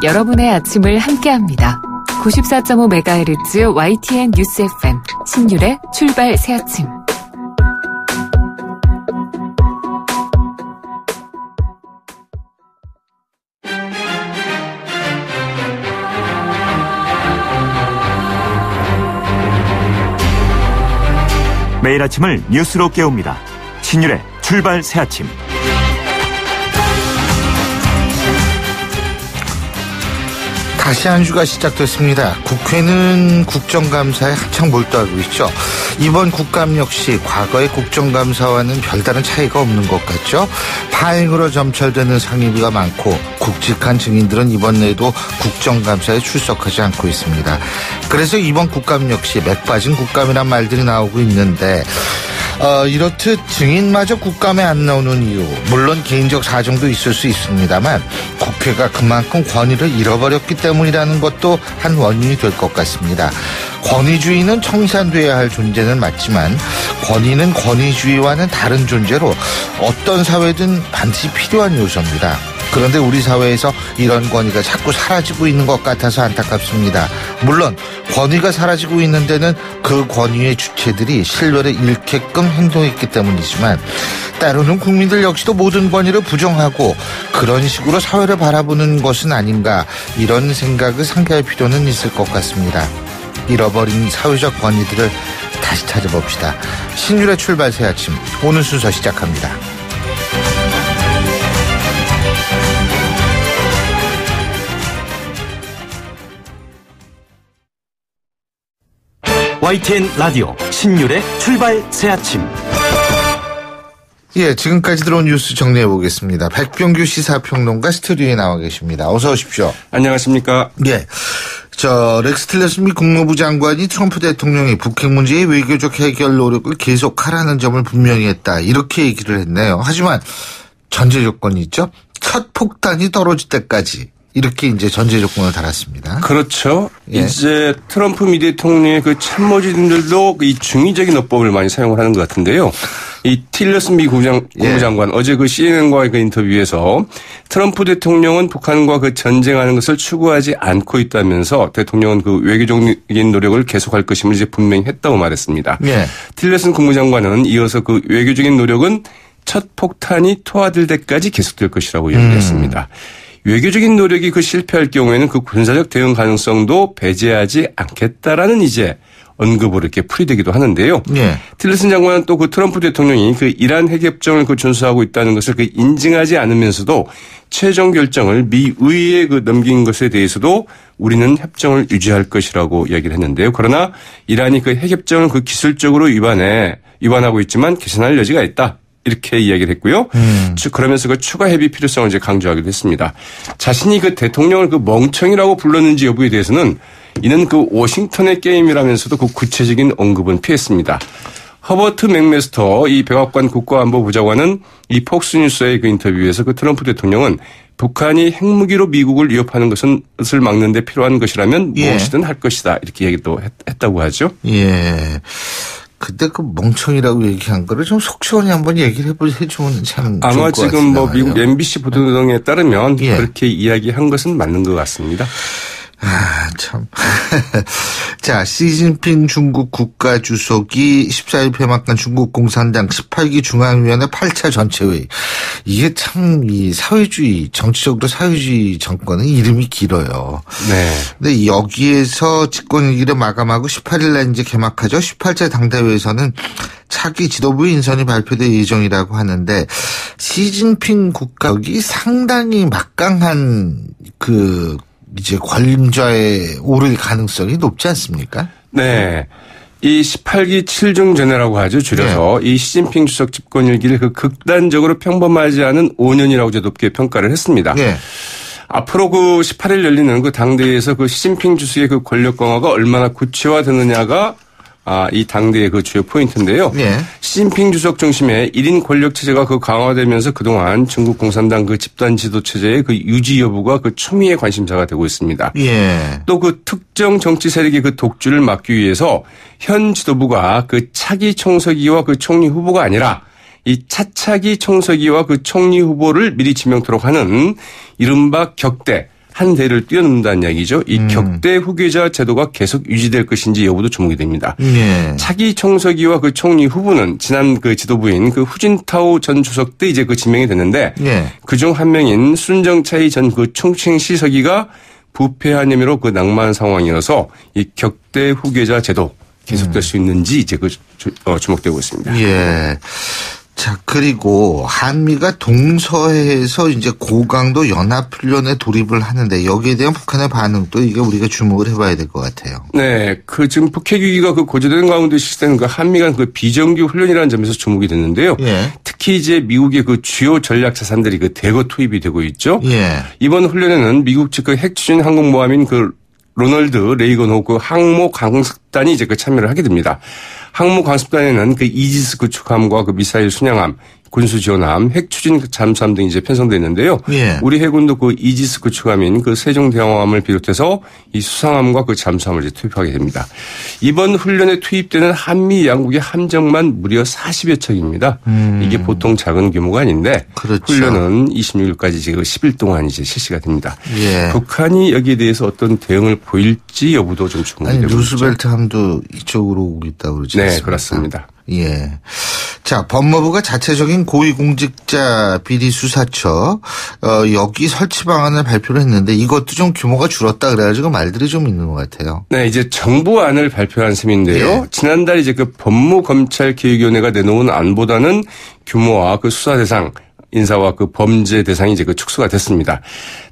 여러분의 아침을 함께합니다. 94.5MHz YTN 뉴스 FM 신율의 출발 새아침. 매일 아침을 뉴스로 깨웁니다. 신율의 출발 새아침. 다시 한 주가 시작됐습니다. 국회는 국정감사에 한창 몰두하고 있죠. 이번 국감 역시 과거의 국정감사와는 별다른 차이가 없는 것 같죠. 파행으로 점철되는 상임위가 많고 굵직한 증인들은 이번에도 국정감사에 출석하지 않고 있습니다. 그래서 이번 국감 역시 맥 빠진 국감이란 말들이 나오고 있는데 이렇듯 증인마저 국감에 안 나오는 이유, 물론 개인적 사정도 있을 수 있습니다만 국회가 그만큼 권위를 잃어버렸기 때문이라는 것도 한 원인이 될 것 같습니다. 권위주의는 청산돼야 할 존재는 맞지만 권위는 권위주의와는 다른 존재로 어떤 사회든 반드시 필요한 요소입니다. 그런데 우리 사회에서 이런 권위가 자꾸 사라지고 있는 것 같아서 안타깝습니다. 물론 권위가 사라지고 있는 데는 그 권위의 주체들이 신뢰를 잃게끔 행동했기 때문이지만 때로는 국민들 역시도 모든 권위를 부정하고 그런 식으로 사회를 바라보는 것은 아닌가, 이런 생각을 상기할 필요는 있을 것 같습니다. 잃어버린 사회적 권위들을 다시 찾아봅시다. 신율의 출발 새 아침, 오늘 순서 시작합니다. YTN 라디오 신율의 출발 새아침. 예, 지금까지 들어온 뉴스 정리해 보겠습니다. 백병규 시사평론가 스튜디오에 나와 계십니다. 어서 오십시오. 안녕하십니까. 예. 렉스 틸러슨 미 국무부 장관이 트럼프 대통령이 북핵 문제의 외교적 해결 노력을 계속하라는 점을 분명히 했다, 이렇게 얘기를 했네요. 하지만 전제 조건이 있죠. 첫 폭탄이 떨어질 때까지, 이렇게 이제 전제 조건을 달았습니다. 그렇죠. 예. 이제 트럼프 미 대통령의 그 참모진들도 이 중의적인 어법을 많이 사용을 하는 것 같은데요. 이 틸러슨 미 국무장관 어제 그 CNN과의 그 인터뷰에서 트럼프 대통령은 북한과 그 전쟁하는 것을 추구하지 않고 있다면서 대통령은 그 외교적인 노력을 계속할 것임을 이제 분명히 했다고 말했습니다. 예. 틸러슨 국무장관은 이어서 그 외교적인 노력은 첫 폭탄이 토하들 때까지 계속될 것이라고 얘기했습니다. 외교적인 노력이 그 실패할 경우에는 그 군사적 대응 가능성도 배제하지 않겠다라는 이제 언급으로 이렇게 풀이되기도 하는데요. 예. 틸러슨 장관은 또 그 트럼프 대통령이 그 이란 핵협정을 그 준수하고 있다는 것을 그 인증하지 않으면서도 최종 결정을 미 의회에 그 넘긴 것에 대해서도 우리는 협정을 유지할 것이라고 얘기를 했는데요. 그러나 이란이 그 핵협정을 그 기술적으로 위반하고 있지만 개선할 여지가 있다, 이렇게 이야기를 했고요. 그러면서 그 추가 협의 필요성을 이제 강조하기도 했습니다. 자신이 그 대통령을 그 멍청이라고 불렀는지 여부에 대해서는 이는 그 워싱턴의 게임이라면서도 그 구체적인 언급은 피했습니다. 허버트 맥메스터 이 백악관 국가안보부 장관은 이 폭스뉴스의 그 인터뷰에서 그 트럼프 대통령은 북한이 핵무기로 미국을 위협하는 것을 막는 데 필요한 것이라면 무엇이든 할 것이다, 이렇게 얘기도 했다고 하죠. 예. 그때 그 멍청이라고 얘기한 거를 좀 속 시원히 한번 얘기를 해주면 참 아마 좋을 것 지금 뭐 같습니다. 미국 MBC 보도 등에 따르면 예. 그렇게 이야기한 것은 맞는 것 같습니다. 참. 자, 시진핑 중국 국가주석이 14일 폐막한 중국 공산당 18기 중앙위원회 8차 전체회의. 이게 참 이 사회주의, 정치적으로 사회주의 정권은 이름이 길어요. 네. 근데 여기에서 집권일기를 마감하고 18일 날 이제 개막하죠. 18차 당대회에서는 차기 지도부 인선이 발표될 예정이라고 하는데, 시진핑 국가가 상당히 막강한 이제 관림자에 오를 가능성이 높지 않습니까? 네. 이 18기 7중전회라고 하죠. 줄여서. 이 시진핑 주석 집권 일기를 그 극단적으로 평범하지 않은 5년이라고 이제 높게 평가를 했습니다. 네. 앞으로 그 18일 열리는 그 당대회에서 그 시진핑 주석의 그 권력 강화가 얼마나 구체화되느냐가 이 당대의 그 주요 포인트인데요. 예. 시진핑 주석 중심의 1인 권력 체제가 그 강화되면서 그동안 중국 공산당 그 집단 지도 체제의 그 유지 여부가 그 초미의 관심사가 되고 있습니다. 예. 또 그 특정 정치 세력의 그 독주를 막기 위해서 현 지도부가 그 차기 총서기와 그 총리 후보가 아니라 이 차차기 총서기와 그 총리 후보를 미리 지명토록 하는 이른바 격대, 한 대를 뛰어넘는다는 이야기죠. 이 격대 후계자 제도가 계속 유지될 것인지 여부도 주목이 됩니다. 차기 총서기와 그 총리 후보는 지난 그 지도부인 그 후진타오 전 주석 때 이제 그 지명이 됐는데 그중 한 명인 순정차이 전 그 총칭시 서기가 부패한 혐의로 그 낙마한 상황이어서 이 격대 후계자 제도 계속될 수 있는지 이제 그 주목되고 있습니다. 예. 자, 그리고 한미가 동서해에서 이제 고강도 연합훈련에 돌입을 하는데 여기에 대한 북한의 반응도 이게 우리가 주목을 해봐야 될 것 같아요. 네. 그 지금 북핵 위기가 그 고조되는 가운데 실시되는 그 한미 간 그 비정규 훈련이라는 점에서 주목이 됐는데요. 특히 이제 미국의 그 주요 전략 자산들이 그 대거 투입이 되고 있죠. 이번 훈련에는 미국 측 그 핵 추진 항공모함인 그 로널드 레이건 호 그 항모 강습단이 이제 그 참여를 하게 됩니다. 항모 강습단에는 그 이지스 구축함과 그 미사일 순양함, 군수 지원함, 핵 추진 잠수함 등이 이제 편성되어 있는데요. 우리 해군도 그 이지스 구축함인 그 세종대왕함을 비롯해서 이 수상함과 그 잠수함을 이제 투입하게 됩니다. 이번 훈련에 투입되는 한미 양국의 함정만 무려 40여 척입니다. 이게 보통 작은 규모가 아닌데 그렇죠. 훈련은 26일까지 지금 10일 동안 이제 실시가 됩니다. 북한이 여기에 대해서 어떤 대응을 보일지 여부도 좀 주목이 되고 있죠. 루스벨트 함도 이쪽으로 오고 있다고 그러지 않습니까? 네, 그렇습니다. 예. 자, 법무부가 자체적인 고위공직자 비리 수사처 여기 설치 방안을 발표를 했는데 이것도 좀 규모가 줄었다 그래가지고 말들이 좀 있는 것 같아요. 네, 이제 정부안을 발표한 셈인데요. 지난달 이제 그 법무검찰개혁위원회가 내놓은 안보다는 규모와 그 수사 대상 인사와 그 범죄 대상이 이제 그 축소가 됐습니다.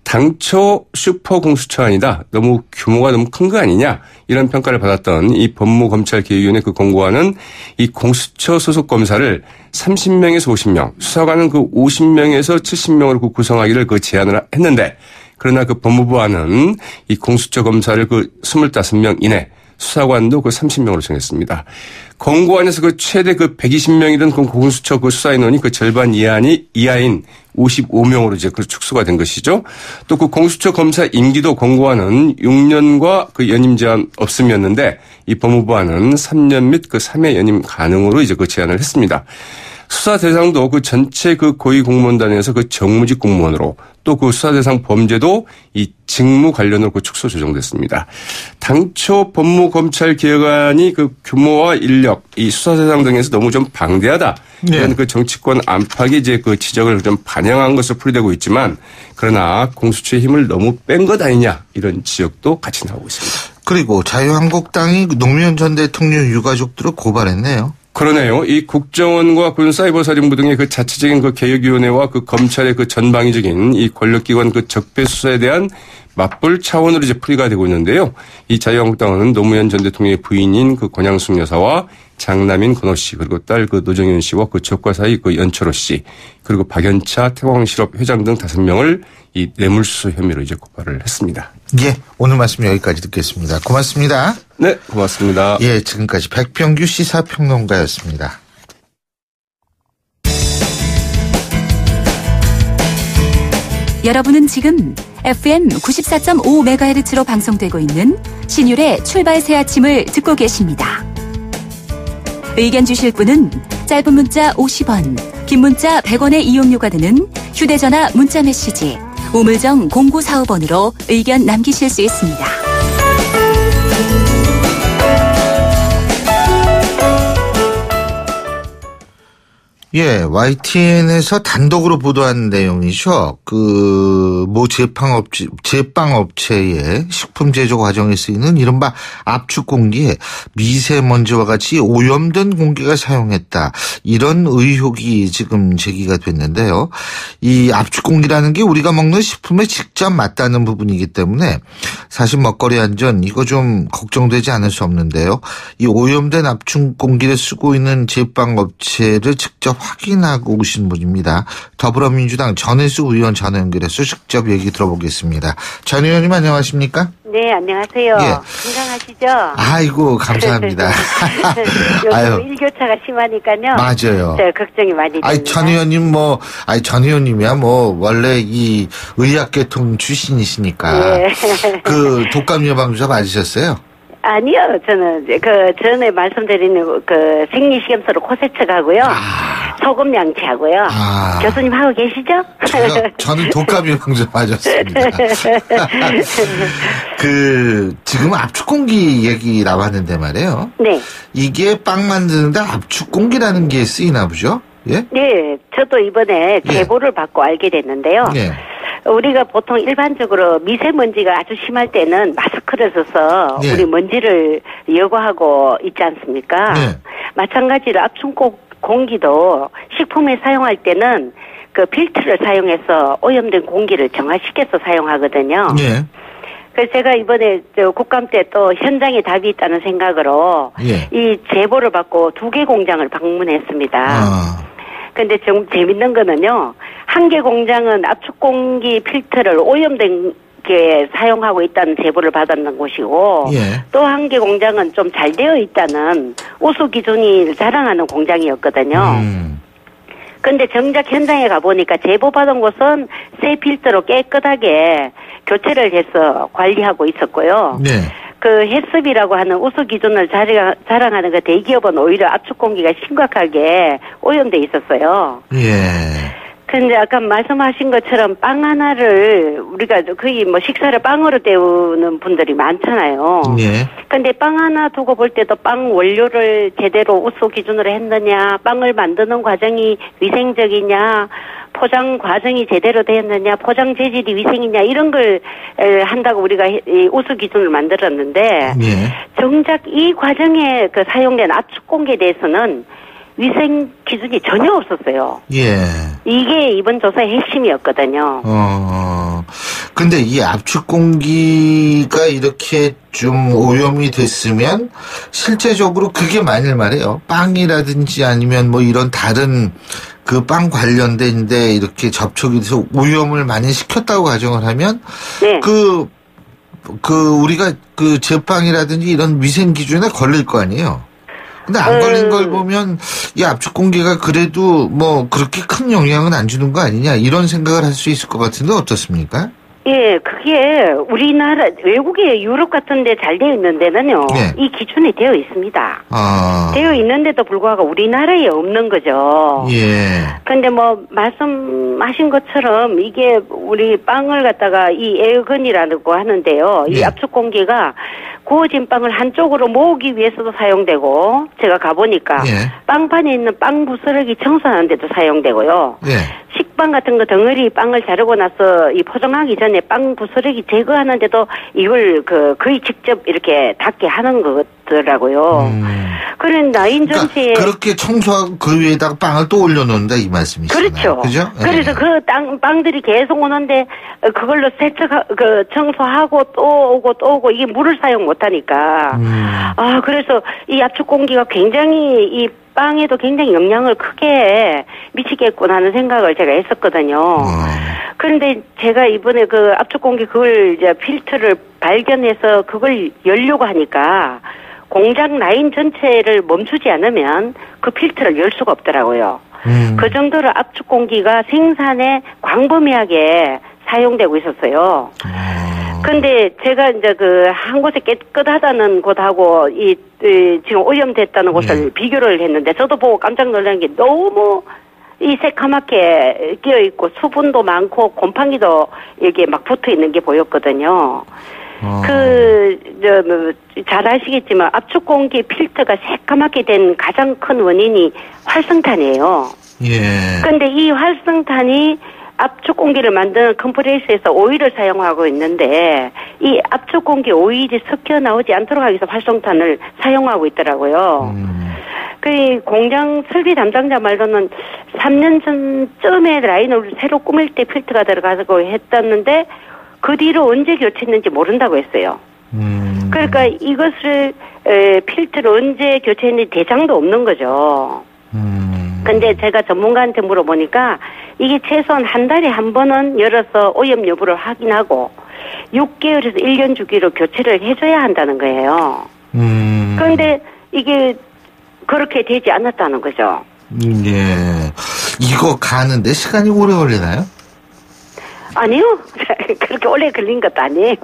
당초 슈퍼 공수처안이다. 너무 규모가 너무 큰 거 아니냐. 이런 평가를 받았던 이 법무검찰개혁위원회 그 공고안은 이 공수처 소속 검사를 30명에서 50명, 수사관은 그 50명에서 70명으로 그 구성하기를 그 제안을 했는데 그러나 그 법무부안은 이 공수처 검사를 그 25명 이내 수사관도 그 30명으로 정했습니다. 공고안에서 그 최대 그 120명이던 그 공수처 그 수사인원이 그 절반 이하인 55명으로 이제 그 축소가 된 것이죠. 또 그 공수처 검사 임기도 공고안은 6년과 그 연임 제한 없음이었는데 이 법무부안은 3년 및 그 3회 연임 가능으로 이제 그 제안을 했습니다. 수사 대상도 그 전체 그 고위 공무원단에서 그 정무직 공무원으로 또 그 수사 대상 범죄도 이 직무 관련으로 그 축소 조정됐습니다. 당초 법무검찰 개혁안이 그 규모와 인력, 이 수사 대상 등에서 너무 좀 방대하다. 이런 그 정치권 안팎이 이제 그 지적을 좀 반영한 것으로 풀이되고 있지만 그러나 공수처의 힘을 너무 뺀 것 아니냐 이런 지적도 같이 나오고 있습니다. 그리고 자유한국당이 노무현 전 대통령 유가족들을 고발했네요. 그러네요. 이 국정원과 군사이버사령부 등의 그 자체적인 그 개혁위원회와 그 검찰의 그 전방위적인 이 권력기관 그 적폐 수사에 대한 맞불 차원으로 이제 풀이가 되고 있는데요. 이 자유한국당은 노무현 전 대통령의 부인인 그 권양숙 여사와 장남인 권호 씨 그리고 딸 그 노정현 씨와 그 적과 사이 그 연철호 씨 그리고 박연차 태광실업 회장 등 5명을 이 뇌물수수 혐의로 이제 고발을 했습니다. 예, 오늘 말씀 여기까지 듣겠습니다. 고맙습니다. 네, 고맙습니다. 예, 지금까지 백병규 시사평론가였습니다. 여러분은 지금 FM 94.5MHz로 방송되고 있는 신율의 출발 새 아침을 듣고 계십니다. 의견 주실 분은 짧은 문자 50원, 긴 문자 100원의 이용료가 드는 휴대전화 문자 메시지 우물정 0945번으로 의견 남기실 수 있습니다. 예, YTN에서 단독으로 보도한 내용이죠. 모 제빵업체의 식품 제조 과정에 쓰이는 이른바 압축공기에 미세먼지와 같이 오염된 공기가 사용했다. 이런 의혹이 지금 제기가 됐는데요. 이 압축공기라는 게 우리가 먹는 식품에 직접 맞닿는 부분이기 때문에 사실 먹거리 안전 이거 좀 걱정되지 않을 수 없는데요. 이 오염된 압축공기를 쓰고 있는 제빵업체를 직접 확인하고 오신 분입니다. 더불어민주당 전혜수 의원 전화 연결해서 직접 얘기 들어보겠습니다. 전 의원님 안녕하십니까? 네, 안녕하세요. 예. 건강하시죠? 아이고, 감사합니다. 요즘 일교차가 심하니까요. 맞아요. 네, 걱정이 많이 됩니다. 전 의원님 전 의원님이야 원래 이 의학계통 출신이시니까. 네. 그 독감 예방주사 맞으셨어요? 아니요, 저는 전에 말씀드린 생리식염수로 코 세척하고요. 소금 양치하고요. 교수님 하고 계시죠? 저는 독감유방 좀 맞았습니다. 지금 압축공기 얘기 나왔는데 말이에요. 네. 이게 빵 만드는데 압축공기라는 게 쓰이나 보죠? 예? 네, 저도 이번에 제보를 받고 알게 됐는데요. 예. 우리가 보통 일반적으로 미세먼지가 아주 심할 때는 마스크를 써서 예. 우리 먼지를 여과하고 있지 않습니까? 예. 마찬가지로 압축공기도 식품에 사용할 때는 그 필터를 사용해서 오염된 공기를 정화시켜서 사용하거든요. 예. 그래서 제가 이번에 국감 때 또 현장에 답이 있다는 생각으로 예. 이 제보를 받고 2개 공장을 방문했습니다. 근데 좀 재밌는 거는요. 한 개 공장은 압축공기 필터를 오염된 게 사용하고 있다는 제보를 받았는 곳이고 예. 또 한 개 공장은 좀 잘 되어 있다는 우수 기준을 자랑하는 공장이었거든요. 근데 정작 현장에 가보니까 제보받은 곳은 새 필터로 깨끗하게 교체를 해서 관리하고 있었고요. 네. 그 햇습이라고 하는 우수 기준을 자랑하는 그 대기업은 오히려 압축공기가 심각하게 오염돼 있었어요. 예. 근데 아까 말씀하신 것처럼 빵 하나를 우리가 거의 뭐 식사를 빵으로 때우는 분들이 많잖아요. 예. 근데 빵 하나 두고 볼 때도 빵 원료를 제대로 우수 기준으로 했느냐, 빵을 만드는 과정이 위생적이냐, 포장 과정이 제대로 되었느냐, 포장 재질이 위생이냐 이런 걸 한다고 우리가 우수 기준을 만들었는데 예. 정작 이 과정에 그 사용된 압축공기에 대해서는 위생 기준이 전혀 없었어요. 예. 이게 이번 조사의 핵심이었거든요. 근데 이 압축공기가 이렇게 좀 오염이 됐으면 실제적으로 그게 만일 말이에요. 빵이라든지 아니면 뭐 이런 다른 그 빵 관련된데 이렇게 접촉이 돼서 오염을 많이 시켰다고 가정을 하면 네. 우리가 그 제빵이라든지 이런 위생 기준에 걸릴 거 아니에요. 근데 안 걸린 걸 보면 이 압축공기가 그래도 뭐 그렇게 큰 영향은 안 주는 거 아니냐 이런 생각을 할 수 있을 것 같은데 어떻습니까? 예, 그게 우리나라 외국의 유럽 같은 데 잘 되어 있는 데는요. 네. 이 기준이 되어 있습니다. 되어 있는데도 불구하고 우리나라에 없는 거죠. 예. 근데 뭐 말씀하신 것처럼 이게 우리 빵을 갖다가 이 에어건이라고 하는데요. 이 예. 압축공기가 구워진 빵을 한쪽으로 모으기 위해서도 사용되고 제가 가보니까 예. 빵판에 있는 빵 부스러기 청소하는 데도 사용되고요. 예. 식빵 같은 거 덩어리 빵을 자르고 나서 이 포장하기 전에 빵 부스러기 제거하는데도 이걸 거의 직접 이렇게 닿게 하는 거더라고요. 그런 라인 전체에 그렇게 청소하고 그 위에다가 빵을 또 올려놓는다 이 말씀이시잖아요. 그렇죠. 그죠? 그래서 예. 그 빵들이 계속 오는데 그걸로 청소하고 또 오고 이게 물을 사용 못하니까 그래서 이 압축공기가 굉장히 이 빵에도 굉장히 영향을 크게 미치겠구나 하는 생각을 제가 했었거든요. 그런데 제가 이번에 그 압축공기 그걸 이제 필터를 발견해서 그걸 열려고 하니까 공장 라인 전체를 멈추지 않으면 그 필터를 열 수가 없더라고요. 그 정도로 압축공기가 생산에 광범위하게 사용되고 있었어요. 근데 제가 이제 한 곳에 깨끗하다는 곳하고 지금 오염됐다는 곳을 비교를 했는데 저도 보고 깜짝 놀란 게 너무 이 새카맣게 끼어 있고 수분도 많고 곰팡이도 이렇게 막 붙어 있는 게 보였거든요. 잘 아시겠지만 압축공기 필터가 새까맣게 된 가장 큰 원인이 활성탄이에요. 예. 근데 이 활성탄이 압축공기를 만드는 컴프레서에서 오일을 사용하고 있는데 이 압축공기 오일이 섞여 나오지 않도록 하기 위해서 활성탄을 사용하고 있더라고요. 그 공장 설비 담당자 말로는 3년 전쯤에 라인을 새로 꾸밀 때 필터가 들어가고 했었는데 그 뒤로 언제 교체했는지 모른다고 했어요. 그러니까 이것을 필터를 언제 교체했는지 대장도 없는 거죠. 근데 제가 전문가한테 물어보니까 이게 최소한 한 달에 한 번은 열어서 오염 여부를 확인하고 6개월에서 1년 주기로 교체를 해줘야 한다는 거예요. 그런데 이게 그렇게 되지 않았다는 거죠. 예. 이거 가는데 시간이 오래 걸리나요? 아니요. 그렇게 오래 걸린 것도 아니에요.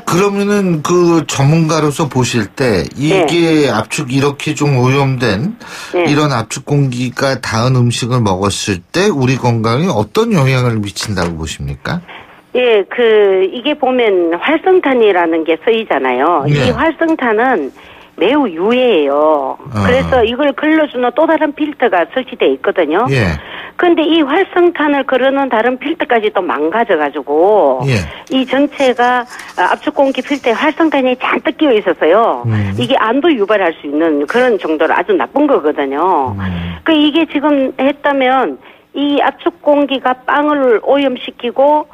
그러면은 그 전문가로서 보실 때 이게 압축 이렇게 좀 오염된 이런 압축 공기가 닿은 음식을 먹었을 때 우리 건강에 어떤 영향을 미친다고 보십니까? 예, 이게 보면 활성탄이라는 게 쓰이잖아요. 이 활성탄은 매우 유해해요. 그래서 이걸 걸러주는 또 다른 필터가 설치되어 있거든요. 근데 이 활성탄을 거르는 다른 필터까지 또 망가져가지고 이 전체가 압축 공기 필터에 활성탄이 잔뜩 끼어 있었어요. 이게 안도 유발할 수 있는 그런 정도로 아주 나쁜 거거든요. 이게 지금 했다면 이 압축 공기가 빵을 오염시키고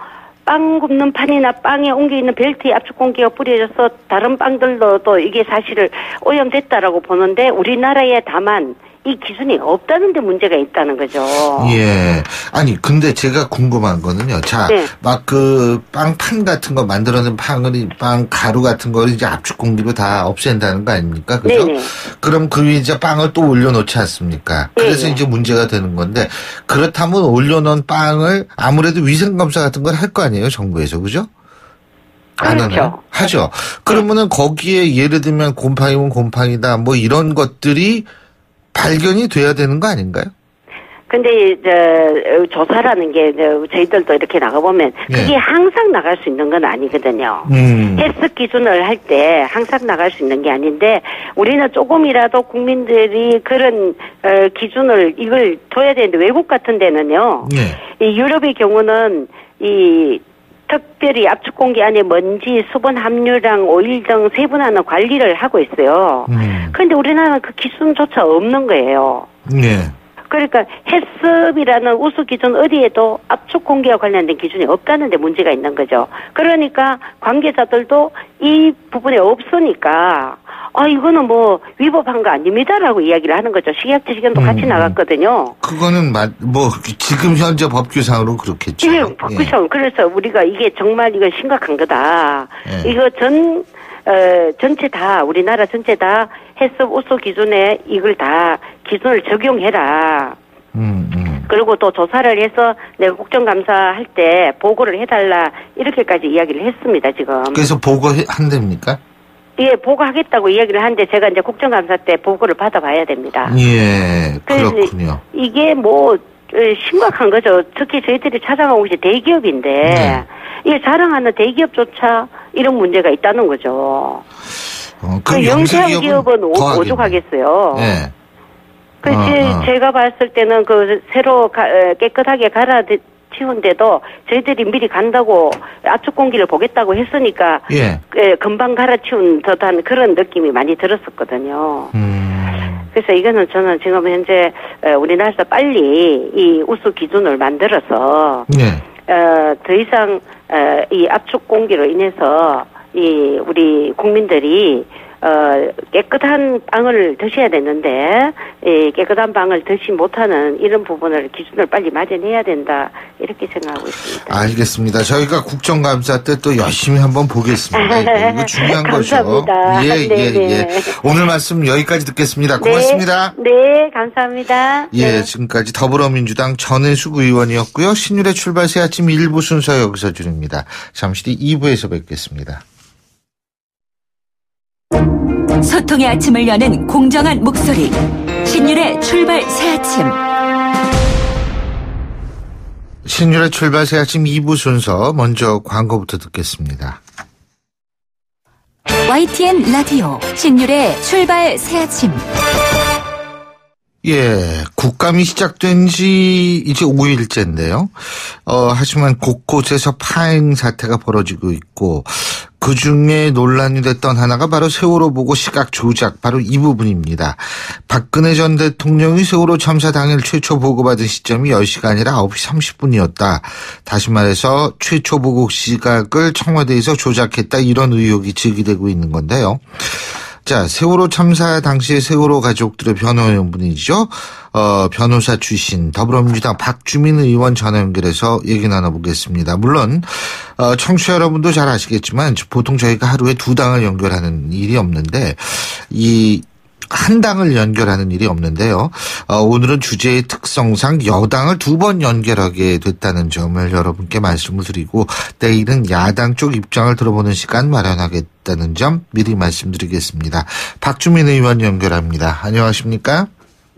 빵 굽는 판이나 빵에 옮겨있는 벨트에 압축 공기가 뿌려져서 다른 빵들로도 이게 사실을 오염됐다라고 보는데 우리나라에 다만 이 기준이 없다는 데 문제가 있다는 거죠. 예. 아니, 근데 제가 궁금한 거는요. 자, 막 빵판 같은 거 만들어낸 빵 가루 같은 거 이제 압축 공기로 다 없앤다는 거 아닙니까? 그죠? 네네. 그럼 그 위에 이제 빵을 또 올려놓지 않습니까? 그래서 이제 문제가 되는 건데, 그렇다면 올려놓은 빵을 아무래도 위생검사 같은 걸 할 거 아니에요? 정부에서. 그죠? 안 하나요? 하죠. 그러면은 거기에 예를 들면 곰팡이면 곰팡이다 뭐 이런 것들이 발견이 돼야 되는 거 아닌가요? 근데 조사라는 게 저희들도 이렇게 나가보면 그게 항상 나갈 수 있는 건 아니거든요. 헬스 기준을 할 때 항상 나갈 수 있는 게 아닌데 우리는 조금이라도 국민들이 그런 기준을 이걸 둬야 되는데 외국 같은 데는요. 이 유럽의 경우는 이 특별히 압축 공기 안에 먼지, 수분 함유량, 오일 등 세분화는 관리를 하고 있어요. 그런데 우리나라는 그 기준조차 없는 거예요. 그러니까 헬스업이라는 우수 기준 어디에도 압축 공기와 관련된 기준이 없다는 데 문제가 있는 거죠. 그러니까 관계자들도 이 부분에 없으니까 이거는 뭐 위법한 거 아닙니다라고 이야기를 하는 거죠. 식약처 시견도 같이 나갔거든요. 그거는 뭐 지금 현재 법규상으로 그렇겠죠. 예, 법규상. 그래서 우리가 이게 정말 이거 심각한 거다. 이거 전체 다 우리나라 전체 다 헬스업 우수 기준에 이걸 다 기준을 적용해라. 그리고 또 조사를 해서 내가 국정감사할 때 보고를 해달라 이렇게까지 이야기를 했습니다 지금. 그래서 보고한답니까? 예, 보고하겠다고 이야기를 하는데 제가 이제 국정감사 때 보고를 받아봐야 됩니다. 예, 그렇군요. 이게 뭐 심각한 거죠. 특히 저희들이 찾아간 곳이 대기업인데 이게 자랑하는 대기업조차 이런 문제가 있다는 거죠. 그럼 영세한 기업은 오죽하겠어요. 네. 제가 봤을 때는 새로 깨끗하게 갈아치운데도 저희들이 미리 간다고 압축 공기를 보겠다고 했으니까 금방 갈아치운 듯한 그런 느낌이 많이 들었었거든요. 그래서 이거는 저는 지금 현재 우리나라에서 빨리 이 우수 기준을 만들어서 더 이상 이 압축 공기로 인해서 이 우리 국민들이 깨끗한 빵을 드셔야 되는데 깨끗한 빵을 드시 못하는 이런 부분을 기준을 빨리 마련해야 된다 이렇게 생각하고 있습니다. 알겠습니다. 저희가 국정감사 때 또 열심히 한번 보겠습니다. 이거 중요한 감사합니다. 거죠. 예. 오늘 말씀 여기까지 듣겠습니다. 고맙습니다. 네, 감사합니다. 예, 지금까지 더불어민주당 전혜숙 의원이었고요. 신율의 출발 새 아침 1부 순서 여기서 줄입니다. 잠시 뒤 2부에서 뵙겠습니다. 소통의 아침을 여는 공정한 목소리 신율의 출발 새아침. 신율의 출발 새아침 2부 순서 먼저 광고부터 듣겠습니다. YTN 라디오 신율의 출발 새아침. 예, 국감이 시작된 지 이제 5일째인데요. 하지만 곳곳에서 파행 사태가 벌어지고 있고 그중에 논란이 됐던 하나가 바로 세월호 보고 시각 조작, 바로 이 부분입니다. 박근혜 전 대통령이 세월호 참사 당일 최초 보고받은 시점이 10시가 아니라 9시 30분이었다. 다시 말해서 최초 보고 시각을 청와대에서 조작했다, 이런 의혹이 제기되고 있는 건데요. 자, 세월호 참사 당시에 세월호 가족들의 변호인분이죠. 변호사 출신 더불어민주당 박주민 의원 전화 연결해서 얘기 나눠보겠습니다. 물론 청취자 여러분도 잘 아시겠지만 보통 저희가 하루에 두 당을 연결하는 일이 없는데 이 한 당을 연결하는 일이 없는데요. 오늘은 주제의 특성상 여당을 2번 연결하게 됐다는 점을 여러분께 말씀을 드리고 내일은 야당 쪽 입장을 들어보는 시간 마련하겠다는 점 미리 말씀드리겠습니다. 박주민 의원 연결합니다. 안녕하십니까?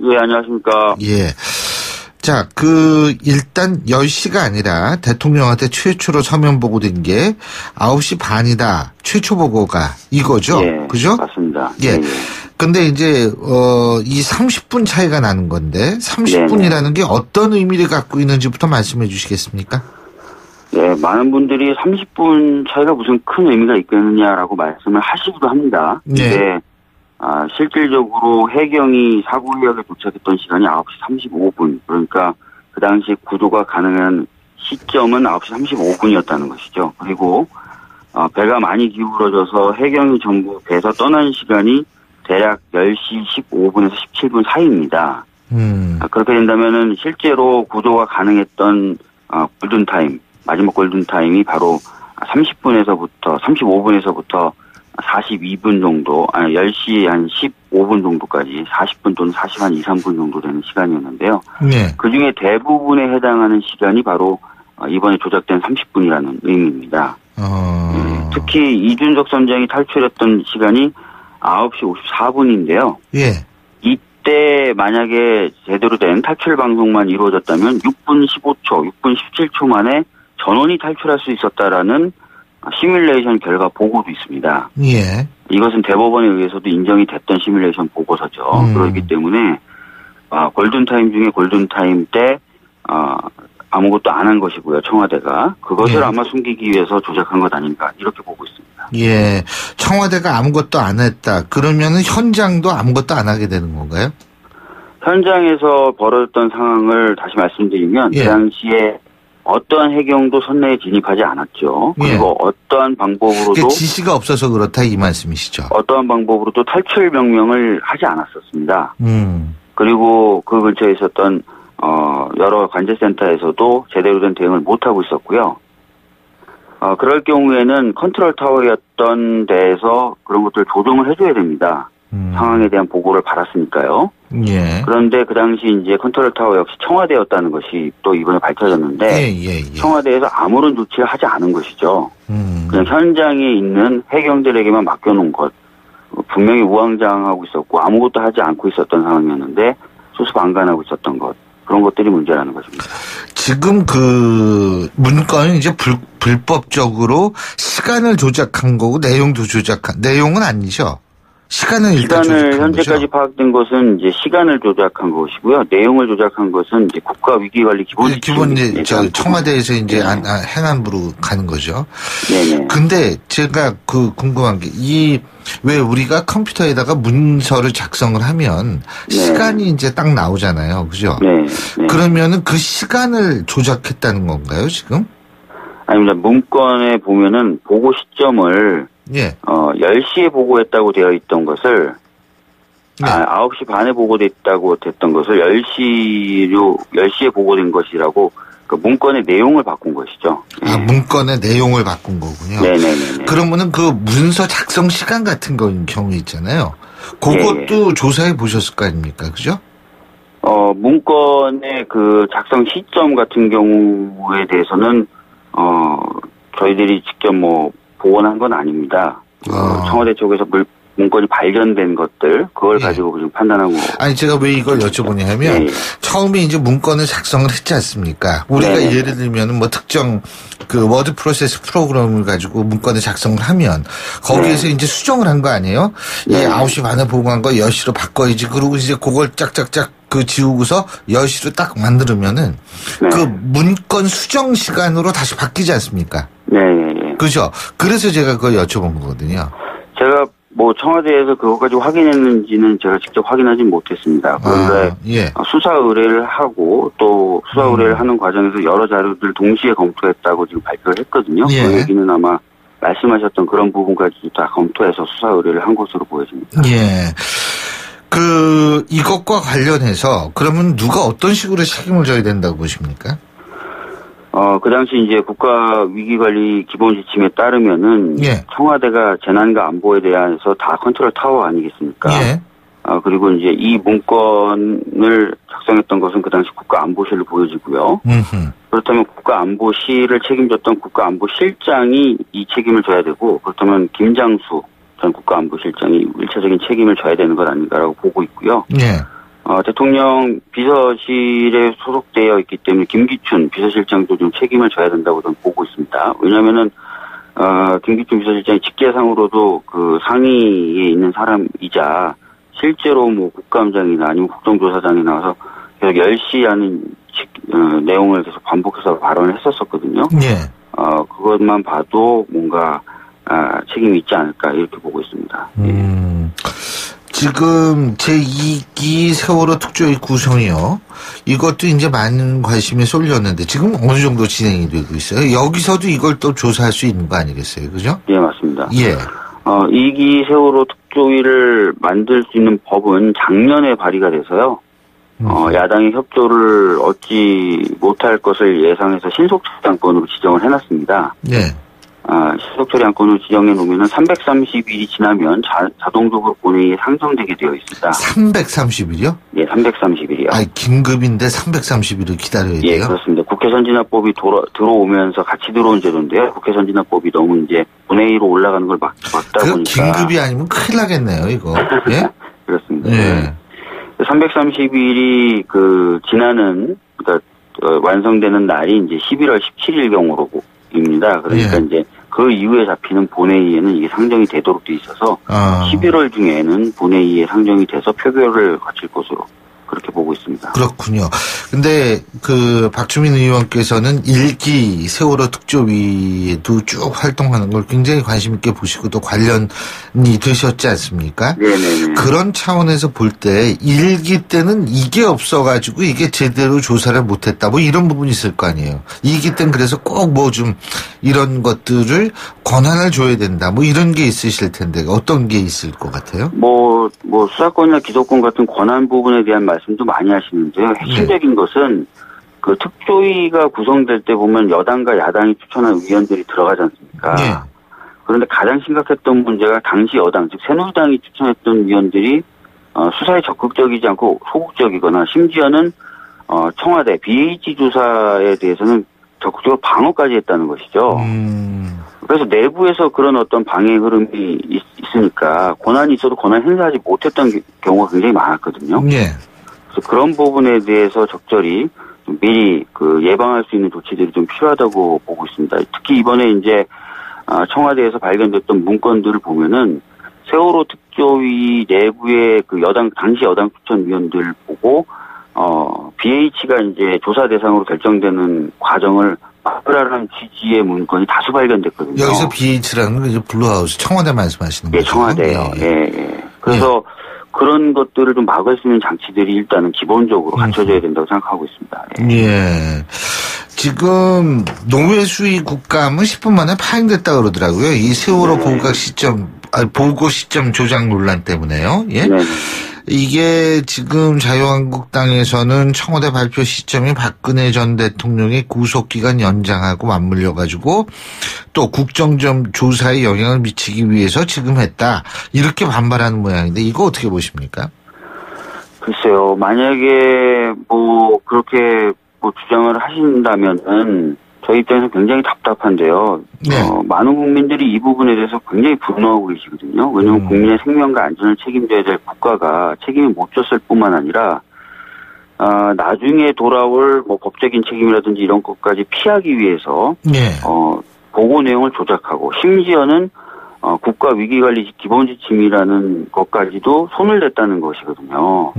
예, 안녕하십니까? 예. 자, 일단 10시가 아니라 대통령한테 최초로 서면 보고된 게 9시 반이다. 최초 보고가 이거죠? 예, 그죠? 맞습니다. 예. 근데 이제, 이 30분 차이가 나는 건데, 30분이라는 게 어떤 의미를 갖고 있는지부터 말씀해 주시겠습니까? 예, 많은 분들이 30분 차이가 무슨 큰 의미가 있겠느냐라고 말씀을 하시기도 합니다. 네. 근데, 실질적으로 해경이 사고역에 도착했던 시간이 9시 35분. 그러니까 그 당시 구조가 가능한 시점은 9시 35분이었다는 것이죠. 그리고, 배가 많이 기울어져서 해경이 전부 배에서 떠난 시간이 대략 10시 15분에서 17분 사이입니다. 그렇게 된다면은 실제로 구조가 가능했던 골든타임, 마지막 골든타임이 바로 35분에서부터 42분 정도, 10시 한 15분 정도까지 40분 또는 40 한 2, 3분 정도 되는 시간이었는데요. 네. 그중에 대부분에 해당하는 시간이 바로 이번에 조작된 30분이라는 의미입니다. 특히 이준석 선장이 탈출했던 시간이 9시 54분인데요. 예. 이때 만약에 제대로 된 탈출 방송만 이루어졌다면 6분 15초, 6분 17초 만에 전원이 탈출할 수 있었다라는 시뮬레이션 결과 보고도 있습니다. 예. 이것은 대법원에 의해서도 인정이 됐던 시뮬레이션 보고서죠. 그렇기 때문에 골든타임 중에 골든타임 때 아무것도 안 한 것이고요. 청와대가. 그것을 아마 숨기기 위해서 조작한 것 아닌가 이렇게 보고 있습니다. 예. 청와대가 아무것도 안 했다. 그러면은 현장도 아무것도 안 하게 되는 건가요? 현장에서 벌어졌던 상황을 다시 말씀드리면 그 당시에 어떠한 해경도 선내에 진입하지 않았죠. 그리고 어떠한 방법으로도 지시가 없어서 그렇다 이 말씀이시죠. 어떠한 방법으로도 탈출 명령을 하지 않았었습니다. 그리고 그 근처에 있었던 여러 관제센터에서도 제대로 된 대응을 못하고 있었고요. 그럴 경우에는 컨트롤 타워였던 데에서 그런 것들을 조정을 해줘야 됩니다. 상황에 대한 보고를 받았으니까요. 예. 그런데 그 당시 이제 컨트롤 타워 역시 청와대였다는 것이 또 이번에 밝혀졌는데 청와대에서 아무런 조치를 하지 않은 것이죠. 그냥 현장에 있는 해경들에게만 맡겨놓은 것. 분명히 우왕좌왕하고 있었고 아무것도 하지 않고 있었던 상황이었는데 수습안간하고 있었던 것. 그런 것들이 문제라는 것입니다. 지금 그 문건은 이제 불법적으로 시간을 조작한 거고 내용은 아니죠. 시간을 현재까지 파악된 것은 이제 시간을 조작한 것이고요. 내용을 조작한 것은 이제 국가위기관리 기본 이제 청와대에서 이제 행안부로 가는 거죠. 네네. 근데 제가 궁금한 게 왜 우리가 컴퓨터에다가 문서를 작성을 하면 시간이 이제 딱 나오잖아요. 그죠? 네. 그러면은 그 시간을 조작했다는 건가요, 지금? 아닙니다. 문건에 보면은 보고 시점을 10시에 보고했다고 되어 있던 것을 9시 반에 보고됐다고 됐던 것을 10시에 보고된 것이라고 그 문건의 내용을 바꾼 것이죠. 문건의 내용을 바꾼 거군요. 네네네. 그러면은 그 문서 작성 시간 같은 경우 있잖아요. 그것도 조사해 보셨을 거 아닙니까? 그죠? 문건의 그 작성 시점 같은 경우에 대해서는 저희들이 직접 복원한 건 아닙니다. 청와대 쪽에서 문건이 발견된 것들, 그걸 가지고 지금 판단하고. 아니, 제가 왜 이걸 여쭤보냐면, 처음에 이제 문건을 작성을 했지 않습니까? 우리가 예를 들면 특정 그 워드 프로세스 프로그램을 가지고 문건을 작성을 하면, 거기에서 이제 수정을 한 거 아니에요? 9시 반에 보고한 거 10시로 바꿔야지. 그리고 이제 그걸 짝짝짝 지우고서 10시로 딱 만들면은, 그 문건 수정 시간으로 다시 바뀌지 않습니까? 그죠? 그래서 제가 그걸 여쭤본 거거든요. 제가 청와대에서 그것까지 확인했는지는 제가 직접 확인하진 못했습니다. 그런데 수사 의뢰를 하고 또 수사 의뢰를 하는 과정에서 여러 자료들 동시에 검토했다고 지금 발표를 했거든요. 그 얘기는 아마 말씀하셨던 그런 부분까지 다 검토해서 수사 의뢰를 한 것으로 보여집니다. 이것과 관련해서 그러면 누가 어떤 식으로 책임을 져야 된다고 보십니까? 그 당시 이제 국가위기관리 기본 지침에 따르면은 청와대가 재난과 안보에 대해서 다 컨트롤 타워 아니겠습니까? 그리고 이제 이 문건을 작성했던 것은 그 당시 국가안보실로 보여지고요. 그렇다면 국가안보실을 책임졌던 국가안보실장이 이 책임을 져야 되고, 그렇다면 김장수 전 국가안보실장이 1차적인 책임을 져야 되는 것 아닌가라고 보고 있고요. 네. 대통령 비서실에 소속되어 있기 때문에 김기춘 비서실장도 좀 책임을 져야 된다고 저는 보고 있습니다. 왜냐면은, 김기춘 비서실장이 직계상으로도 그 상위에 있는 사람이자 실제로 뭐 국감장이나 아니면 국정조사장에 나와서 계속 열시하는 내용을 계속 반복해서 발언을 했었었거든요. 네. 그것만 봐도 뭔가 책임이 있지 않을까 이렇게 보고 있습니다. 지금 제2기 세월호 특조위 구성이요. 이것도 이제 많은 관심이 쏠렸는데 지금 어느 정도 진행이 되고 있어요. 여기서도 이걸 또 조사할 수 있는 거 아니겠어요, 그죠? 예, 맞습니다. 예. 2기 세월호 특조위를 만들 수 있는 법은 작년에 발의가 돼서요. 야당이 협조를 얻지 못할 것을 예상해서 신속처리안건으로 지정을 해놨습니다. 네. 신속처리안건으로 지정해 놓으면 330일이 지나면 자동적으로 본회의에 상정되게 되어 있습니다. 330일이요? 네, 330일이요. 아니, 긴급인데 330일을 기다려야 돼요? 예, 그렇습니다. 국회 선진화법이 들어오면서 같이 들어온 제도인데요. 국회 선진화법이 너무 이제 본회의로 올라가는 걸 막다 보니까. 긴급이 아니면 큰일 나겠네요, 이거. 예? 그렇습니다. 예. 330일이 지나는, 그러니까, 완성되는 날이 이제 11월 17일 경우로입니다. 그러니까 예. 이제 그 이후에 잡히는 본회의에는 이게 상정이 되도록 돼 있어서 11월 중에는 본회의에 상정이 돼서 표결을 거칠 것으로 그렇게 보고 있습니다. 그렇군요. 근데 박주민 의원께서는 1기 세월호 특조위에도 쭉 활동하는 걸 굉장히 관심 있게 보시고 또 관련이 되셨지 않습니까? 네네네. 그런 차원에서 볼 때 1기 때는 이게 없어가지고 이게 제대로 조사를 못했다 뭐 이런 부분이 있을 거 아니에요. 2기 때는 그래서 꼭 뭐 좀 이런 것들을 권한을 줘야 된다 뭐 이런 게 있으실 텐데 어떤 게 있을 것 같아요? 뭐 수사권이나 기소권 같은 권한 부분에 대한 말씀도 많이 하시는데요. 핵심적인 것은 그 특조위가 구성될 때 보면 여당과 야당이 추천한 의원들이 들어가지 않습니까? 네. 그런데 가장 심각했던 문제가 당시 여당, 즉 새누리당이 추천했던 위원들이 수사에 적극적이지 않고 소극적이거나 심지어는 청와대 BH 조사에 대해서는 적극적으로 방어까지 했다는 것이죠. 그래서 내부에서 그런 어떤 방해 흐름이 있으니까 권한이 있어도 권한 행사하지 못했던 경우가 굉장히 많았거든요. 네. 그래서 그런 부분에 대해서 적절히 좀 미리 예방할 수 있는 조치들이 좀 필요하다고 보고 있습니다. 특히 이번에 이제 청와대에서 발견됐던 문건들을 보면은 세월호 특조위 내부의 당시 여당 추천위원들 보고 BH가 이제 조사 대상으로 결정되는 과정을 막으라는 취지의 문건이 다수 발견됐거든요. 여기서 BH라는 건 이제 블루하우스 청와대 말씀하시는 거죠? 예, 청와대요. 예. 그래서 그런 것들을 좀 막을 수 있는 장치들이 일단은 기본적으로 갖춰져야 된다고 생각하고 있습니다. 예. 지금 노회 수위 국감은 10분 만에 파행됐다 그러더라고요. 이 세월호 보고 시점 조작 논란 때문에요. 예. 네. 이게 지금 자유한국당에서는 청와대 발표 시점이 박근혜 전 대통령의 구속기간 연장하고 맞물려가지고 또 국정점 조사에 영향을 미치기 위해서 지금 했다. 이렇게 반발하는 모양인데 이거 어떻게 보십니까? 글쎄요. 만약에 그렇게 주장을 하신다면은 저희 입장에서 굉장히 답답한데요. 네. 많은 국민들이 이 부분에 대해서 굉장히 분노하고 계시거든요. 왜냐하면 국민의 생명과 안전을 책임져야 될 국가가 책임을 못 졌을 뿐만 아니라 나중에 돌아올 법적인 책임이라든지 이런 것까지 피하기 위해서 네. 보고 내용을 조작하고 심지어는 국가 위기관리 기본 지침이라는 것까지도 손을 댔다는 것이거든요.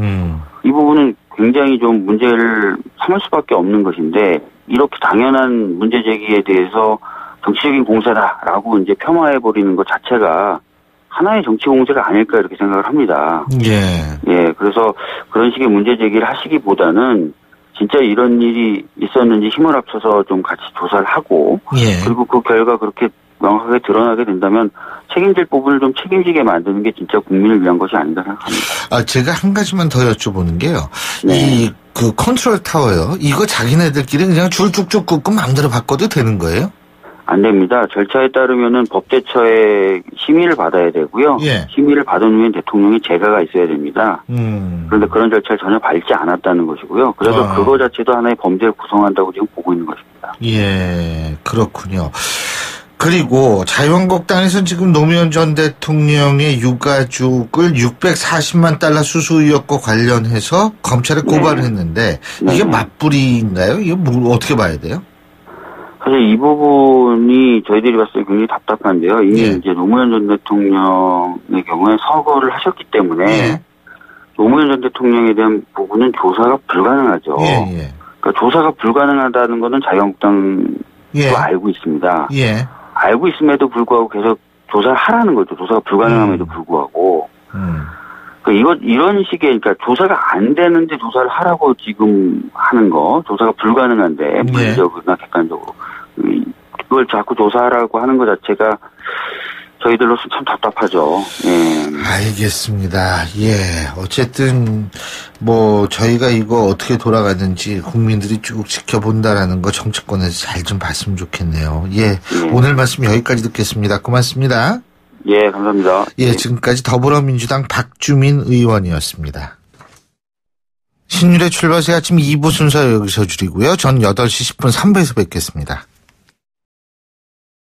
이 부분은 굉장히 좀 문제를 삼을 수밖에 없는 것인데 이렇게 당연한 문제 제기에 대해서 정치적인 공세다라고 이제 폄하해버리는 것 자체가 하나의 정치 공세가 아닐까 이렇게 생각을 합니다. 예, 그래서 그런 식의 문제 제기를 하시기보다는 진짜 이런 일이 있었는지 힘을 합쳐서 좀 같이 조사를 하고 그리고 그 결과 그렇게 명확하게 드러나게 된다면 책임질 부분을 좀 책임지게 만드는 게 진짜 국민을 위한 것이 아닌가 생각합니다. 제가 한 가지만 더 여쭤보는 게요. 네. 컨트롤 타워요. 이거 자기네들끼리 그냥 줄 쭉쭉 긋고 마음대로 바꿔도 되는 거예요? 안 됩니다. 절차에 따르면은 법제처의 심의를 받아야 되고요. 예. 심의를 받은 후엔 대통령의 재가가 있어야 됩니다. 그런데 그런 절차를 전혀 밟지 않았다는 것이고요. 그래서 그거 자체도 하나의 범죄를 구성한다고 지금 보고 있는 것입니다. 예, 그렇군요. 그리고 자유한국당에서는 지금 노무현 전 대통령의 유가족을 640만 달러 수수 의혹과 관련해서 검찰에 고발을 했는데 이게 맞불이인가요? 이게 어떻게 봐야 돼요? 사실 이 부분이 저희들이 봤을 때 굉장히 답답한데요. 이미 이제 노무현 전 대통령의 경우에 서거를 하셨기 때문에 노무현 전 대통령에 대한 부분은 조사가 불가능하죠. 그러니까 조사가 불가능하다는 것은 자유한국당도 알고 있습니다. 알고 있음에도 불구하고 계속 조사를 하라는 거죠. 조사가 불가능함에도 불구하고. 그러니까 이런 식의, 그러니까 조사가 안 되는데 조사를 하라고 지금 하는 거, 조사가 불가능한데, 물리적으로나 객관적으로. 그걸 자꾸 조사하라고 하는 것 자체가 저희들로서 참 답답하죠. 알겠습니다. 어쨌든, 저희가 이거 어떻게 돌아가는지 국민들이 쭉 지켜본다라는 거 정치권에서 잘 좀 봤으면 좋겠네요. 오늘 말씀 여기까지 듣겠습니다. 고맙습니다. 감사합니다. 지금까지 더불어민주당 박주민 의원이었습니다. 신율의 출발새 아침 2부 순서 여기서 줄이고요. 전 8시 10분 3부에서 뵙겠습니다.